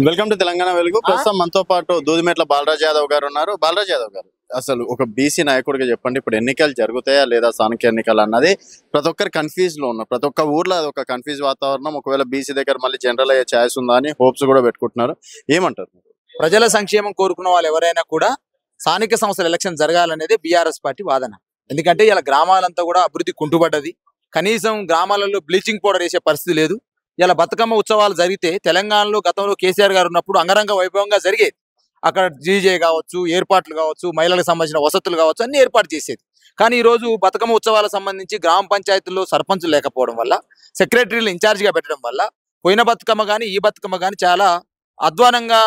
Welcome to Telangana వెలుగు. ప్రస్తుతం మనతో పాటు దూదిమెట్ల బాలరాజ్ యాదవ్ గారు ఉన్నారు. బాలరాజ్ యాదవ్ గారు, అసలు ఒక బీసీ నాయకుడిగా చెప్పండి, ఇప్పుడు ఎన్నికలు జరుగుతాయా లేదా, స్థానిక ఎన్నికలు అన్నది ప్రతి ఒక్కరు కన్ఫ్యూజ్ లో ఉన్నారు. ప్రతి ఒక్క ఊర్లో అది ఒక కన్ఫ్యూజ్ వాతావరణం. ఒకవేళ బీసీ దగ్గర మళ్ళీ జనరల్ అయ్యే ఛాయిస్ ఉందా అని హోప్స్ కూడా పెట్టుకుంటున్నారు. ఏమంటారు? ప్రజల సంక్షేమం కోరుకున్న వాళ్ళు ఎవరైనా కూడా స్థానిక సంస్థల ఎలక్షన్ జరగాలనేది బీఆర్ఎస్ పార్టీ వాదన. ఎందుకంటే ఇలా గ్రామాలంతా కూడా అభివృద్ధి కుంటుపడ్డది. కనీసం గ్రామాలలో బ్లీచింగ్ పౌడర్ వేసే పరిస్థితి లేదు. ఇలా బతుకమ్మ ఉత్సవాలు జరిగితే తెలంగాణలో గతంలో కేసీఆర్ గారు ఉన్నప్పుడు అంగరంగ వైభవంగా జరిగేది. అక్కడ జీజే కావచ్చు, ఏర్పాట్లు కావచ్చు, మహిళలకు సంబంధించిన వసతులు కావచ్చు, అన్ని ఏర్పాటు చేసేది. కానీ ఈ రోజు బతుకమ్మ ఉత్సవాలకు సంబంధించి గ్రామ పంచాయతీల్లో సర్పంచులు లేకపోవడం వల్ల, సెక్రటరీలు ఇన్ఛార్జిగా పెట్టడం వల్ల పోయిన బతుకమ్మ కానీ ఈ బతుకమ్మ కానీ చాలా అధ్వానంగా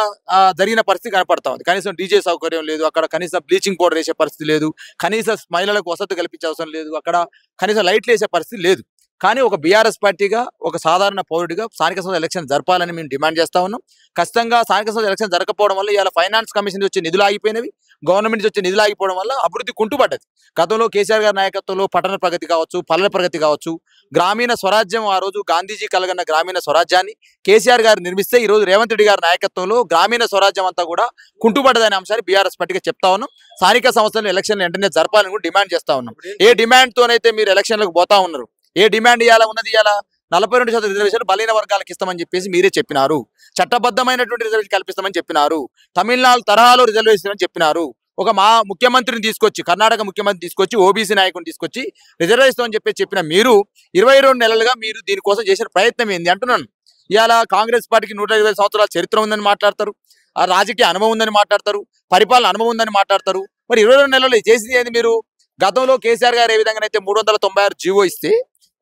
జరిగిన పరిస్థితి కనపడతా ఉంది. కనీసం డీజే సౌకర్యం లేదు, అక్కడ కనీసం బ్లీచింగ్ పౌడర్ వేసే పరిస్థితి లేదు, కనీసం మహిళలకు వసతి కల్పించే అవసరం లేదు, అక్కడ కనీసం లైట్లు వేసే పరిస్థితి లేదు. కానీ ఒక బీఆర్ఎస్ పార్టీగా, ఒక సాధారణ పౌరుడిగా స్థానిక సంస్థల ఎలక్షన్ జరపాలని మేము డిమాండ్ చేస్తా ఉన్నాం. ఖచ్చితంగా స్థానిక సంస్థల ఎలక్షన్ జరగకపోవడం వల్ల ఇలా ఫైనాన్స్ కమిషన్ వచ్చే నిధులు ఆగిపోయినవి, గవర్నమెంట్ నుంచి వచ్చే నిధులు ఆగిపోవడం వల్ల అభివృద్ధి కుంటుపడ్డది. గతంలో కేసీఆర్ గారి నాయకత్వంలో పట్టణ ప్రగతి కావచ్చు, పల్లె ప్రగతి కావచ్చు, గ్రామీణ స్వరాజ్యం, ఆ రోజు గాంధీజీ కలగన్న గ్రామీణ స్వరాజ్యాన్ని కేసీఆర్ గారు నిర్మిస్తే ఈ రోజు రేవంత్ రెడ్డి గారి నాయకత్వంలో గ్రామీణ స్వరాజ్యం అంతా కూడా కుంటుపడ్డదనే అంశాన్ని బీఆర్ఎస్ పార్టీగా చెప్తా ఉన్నాం. స్థానిక సంస్థలను ఎలక్షన్ వెంటనే జరపాలని కూడా డిమాండ్ చేస్తా ఉన్నాం. ఏ డిమాండ్ తోనైతే మీరు ఎలక్షన్లకు పోతా ఉన్నారు, ఏ డిమాండ్ ఇవ్వాలా ఉన్నది, ఇవాళ 42% రిజర్వేషన్ బలైన వర్గాలకు ఇస్తామని చెప్పేసి మీరే చెప్పినారు. చట్టబద్ధమైనటువంటి రిజర్వేషన్ కల్పిస్తామని చెప్పినారు. తమిళనాడు తరహాలో రిజర్వేషన్ అని చెప్పినారు. ఒక ముఖ్యమంత్రిని తీసుకొచ్చి, కర్ణాటక ముఖ్యమంత్రి తీసుకొచ్చి, ఓబీసీ నాయకుని తీసుకొచ్చి రిజర్వేషన్ అని చెప్పిన మీరు 22 నెలలుగా మీరు దీనికోసం చేసిన ప్రయత్నం ఏంది అంటున్నాను. ఇవాళ కాంగ్రెస్ పార్టీకి 120 సంవత్సరాల చరిత్ర ఉందని మాట్లాడతారు, ఆ రాజకీయ అనుభవం ఉందని మాట్లాడతారు, పరిపాలన అనుభవం ఉందని మాట్లాడతారు. మరి 22 నెలలు చేసింది ఏంది మీరు? గతంలో కేసీఆర్ గారు ఏ విధంగానైతే 396 జీవో ఇస్తే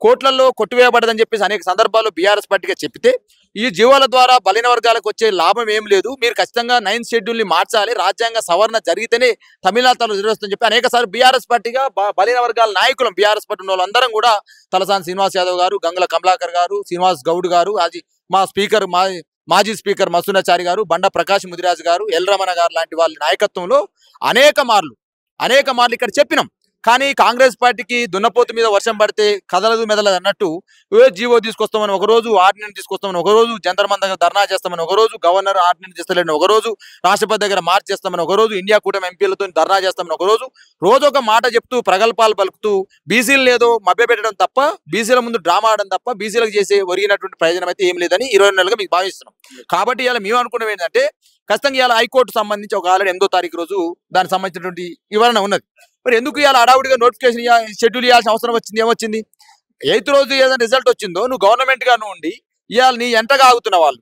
కోట్లలో కొట్టివేయబడదని చెప్పేసి అనేక సందర్భాల్లో బీఆర్ఎస్ పార్టీగా చెప్పితే, ఈ జీవోల ద్వారా బలైన వర్గాలకు వచ్చే లాభం ఏం లేదు, మీరు ఖచ్చితంగా 9th షెడ్యూల్ని మార్చాలి, రాజ్యాంగ సవరణ జరిగితేనే తమిళనాడు రిజర్వేషన్ చెప్పి అనేక సార్లు బీఆర్ఎస్ పార్టీగా బలైన వర్గాల నాయకులు, బీఆర్ఎస్ పార్టీ ఉన్న వాళ్ళందరం కూడా తలసాని శ్రీనివాస్ యాదవ్ గారు, గంగుల కమలాకర్ గారు, శ్రీనివాస్ గౌడ్ గారు, మా స్పీకర్ మాజీ స్పీకర్ మసూనాచారి గారు, బండ ప్రకాష్ ముదిరాజు గారు, ఎల్ రమణ గారు లాంటి వాళ్ళ నాయకత్వంలో అనేక మార్లు ఇక్కడ చెప్పినాం. కానీ కాంగ్రెస్ పార్టీకి దున్నపోతు మీద వర్షం పడితే కదలదు మెదలదు అన్నట్టు జీవో తీసుకొస్తామని ఒకరోజు, ఆర్డినెన్స్ తీసుకొస్తామని ఒకరోజు, జంతర్ మంతర్ దగ్గర ధర్నా చేస్తామని ఒకరోజు, గవర్నర్ ఆర్డినెన్స్ చేస్తలేని ఒకరోజు, రాష్ట్రపతి దగ్గర మార్చ్ చేస్తామని ఒకరోజు, ఇండియా కూటమి ఎంపీలతో ధర్నా చేస్తామని ఒకరోజు, రోజు ఒక మాట చెప్తూ ప్రగల్భాలు పలుకుతూ బీసీలు ఏదో మభ్యపెట్టడం తప్ప, బీసీల ముందు డ్రామా ఆడడం తప్ప బీసీలకు చేసే ఒరిగినటువంటి ప్రయోజనం అయితే ఏం లేదని 20 నెలలుగా మీకు భావిస్తున్నాం. కాబట్టి ఇలా మేము అనుకున్నవి ఏంటంటే, ఖచ్చితంగా ఇలా హైకోర్టు సంబంధించి ఒక ఆల్రెడీ 8వ తారీఖు రోజు దానికి సంబంధించినటువంటి వివరణ ఉన్నది. మరి ఎందుకు ఇలా అడావుడిగా నోటిఫికేషన్ షెడ్యూల్ ఇవ్వాల్సిన అవసరం వచ్చింది? ఏమొచ్చింది? 8th రోజు ఏదైనా రిజల్ట్ వచ్చిందో, నువ్వు గవర్నమెంట్ గా ఉండి ఇవాళ నీ ఎంటగా ఆగుతున్న వాళ్ళు,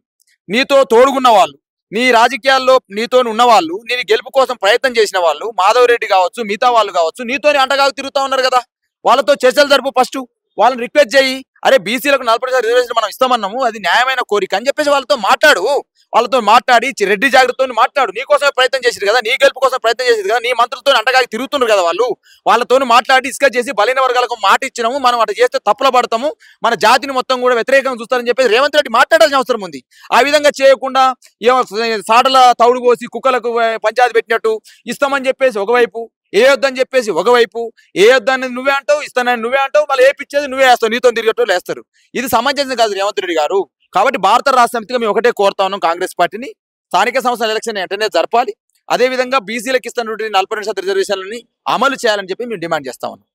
నీతో తోడుగున్న వాళ్ళు, నీ రాజకీయాల్లో నీతో ఉన్న వాళ్ళు, నీ గెలుపు కోసం ప్రయత్నం చేసిన వాళ్ళు, మాధవ్ రెడ్డి కావచ్చు, మిగతా వాళ్ళు కావచ్చు, నీతోని అంటగా తిరుగుతా ఉన్నారు కదా. వాళ్ళతో చర్చలు జరుపు, ఫస్ట్ వాళ్ళని రిక్వెస్ట్ చేయి, అరే బీసీలకు 40% రిజర్వేషన్ మనం ఇస్తామన్నాము, అది న్యాయమైన కోరిక అని చెప్పేసి వాళ్ళతో మాట్లాడి రెడ్డి జాగ్రత్తతో మాట్లాడు. నీకోసమే ప్రయత్నం చేసేది కదా, నీ గెలుపు కోసం ప్రయత్నం చేసేది కదా, నీ మంత్రులతో అంటగా తిరుగుతున్నారు కదా వాళ్ళతో మాట్లాడి డిస్కస్ చేసి బలైన వర్గాలకు మాట ఇచ్చినాము, మనం అటు చేస్తే తప్పుల పడతాము, మన జాతిని మొత్తం కూడా వ్యతిరేకంగా చూస్తారని చెప్పేసి రేవంత్ రెడ్డి మాట్లాడాల్సిన అవసరం ఉంది. ఆ విధంగా చేయకుండా సాటల తౌడు పోసి కుక్కలకు పంచాయతీ పెట్టినట్టు ఇస్తామని చెప్పేసి ఒకవైపు, ఏ వద్దని చెప్పేసి ఒకవైపు, ఏ వద్దని నువ్వే అంటావు, ఇస్తానని నువ్వే అంటావు, మళ్ళీ ఏ పిచ్చేది నువ్వే వేస్తావు, నీతో తిరిగేటోళ్ళు వేస్తారు. ఇది సమంజసం కాదు రేవంత్ రెడ్డి గారు. కాబట్టి భారత రాష్ట్ర సమితిగా మేము ఒకటే కోరుతా ఉన్నాం, కాంగ్రెస్ పార్టీని స్థానిక సంస్థల ఎలక్షన్ వెంటనే జరపాలి, అదేవిధంగా బీసీలకు ఇస్తున్నటువంటి 40% రిజర్వేషన్లని అమలు చేయాలని చెప్పి మేము డిమాండ్ చేస్తా ఉన్నాం.